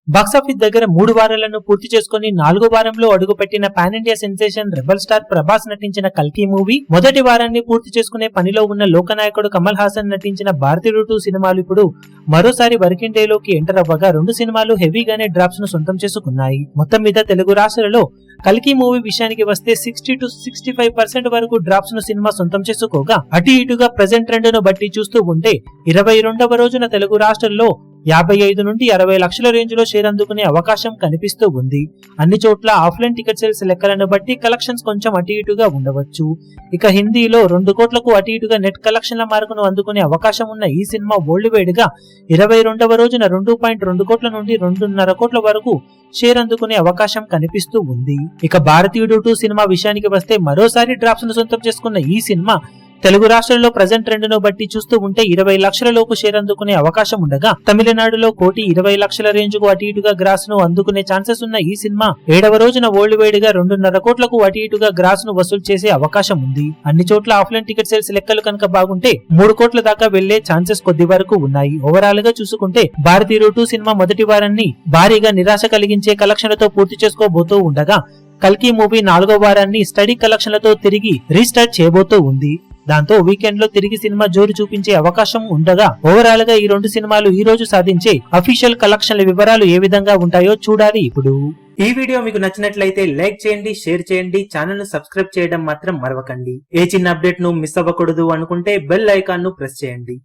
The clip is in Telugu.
బాక్సాఫీస్ దగ్గర 3 వారాలను పూర్తి చేసుకుని 4వ వారంలో అడుగుపెట్టిన pan India sensation rebel star Prabhas నటించిన కల్కి మూవీ మొదటి వారాన్ని పూర్తి చేసుకునే పనిలో ఉన్న లోకనాయకుడు కమల్ హాసన్ నటించిన భారతీయుడు 2 సినిమాలు ఇప్పుడు మరోసారి వర్కింగ్ డే లోకి ఎంటర్ అవ్వగా 2 సినిమాలు హెవీగానే డ్రాప్స్ ను సొంతం చేసుకున్నాయి. మొత్తం మీద తెలుగు రాష్ట్రాలలో కల్కి మూవీ విషయానికి వస్తే 60 to 65% వరకు డ్రాప్స్ ను సినిమా సొంతం చేసుకోగా అటు ఇటుగా ప్రెజెంట్ ట్రెండ్ ను బట్టి చూస్తూ ఉంటే 22వ రోజున తెలుగు రాష్ట్రాల్లో 55 నుండి 60 లక్షల రేంజ్ లో షేర్ అందుకునే అవకాశం కనిపిస్తూ ఉంది. అన్ని చోట్ల ఆఫ్లైన్ టికెట్ సేల్స్ లెక్కలను బట్టి కలెక్షన్స్ కొంచెం అటు ఇటుగా ఉండవచ్చు. ఇక హిందీలో 2 కోట్లకు అటు ఇటుగా నెట్ కలెక్షన్ల మార్కును అందుకునే అవకాశం ఉన్న ఈ సినిమా వరల్డ్ వైడ్ గా 22వ రోజున 2.2 కోట్ల నుండి 2.5 కోట్ల వరకు షేర్ అందుకునే అవకాశం కనిపిస్తూ ఉంది. ఇక భారతీయుడు 2 సినిమా విషయానికి వస్తే మరోసారి డ్రాప్స్ ను సొంతం చేసుకున్న ఈ సినిమా తెలుగు రాష్ట్రాల్లో ప్రెజెంట్ ట్రెండ్ ను బట్టి చూస్తూ ఉంటే 20 లక్షల లోపు షేర్ అందుకునే అవకాశం ఉండగా తమిళనాడులో 1,20 లక్షల రేంజ్ కు అటు ఇటుగా గ్రాస్ ను అందుకునే ఛాన్సెస్ ఉన్న ఈ సినిమా 7వ రోజున వరల్డ్ వైడ్ గా 2.5 కోట్లకు అటు ఇటుగా గ్రాస్ ను వసూలు చేసే అవకాశం ఉంది. అన్ని చోట్ల ఆఫ్లైన్ టికెట్ సేల్స్ లెక్కలు కనుక బాగుంటే 3 కోట్ల దాకా వెళ్లే ఛాన్సెస్ కొద్ది వరకు ఉన్నాయి. ఓవరాల్ గా చూసుకుంటే భారతీయుడు 2 సినిమా మొదటి వారాన్ని భారీగా నిరాశ కలిగించే కలెక్షన్లతో పూర్తి చేసుకోబోతూ ఉండగా కల్కి మూవీ 4వ వారాన్ని స్టడీ కలెక్షన్లతో తిరిగి రీస్టార్ట్ చేయబోతూ ఉంది. దాంతో వీకెండ్ లో తిరిగి సినిమా జోరు చూపించే అవకాశం ఉండగా ఓవరాల్ గా ఈ 2 సినిమాలు ఈ రోజు సాధించే అఫీషియల్ కలెక్షన్ల వివరాలు ఏ విధంగా ఉంటాయో చూడాలి. ఇప్పుడు ఈ వీడియో మీకు నచ్చినట్లయితే లైక్ చేయండి, షేర్ చేయండి, ఛానల్ ను సబ్స్క్రైబ్ చేయడం మాత్రం మరవకండి. ఏ చిన్న అప్డేట్ ను మిస్ అవ్వకూడదు అనుకుంటే బెల్ ఐకాన్ ను ప్రెస్ చేయండి.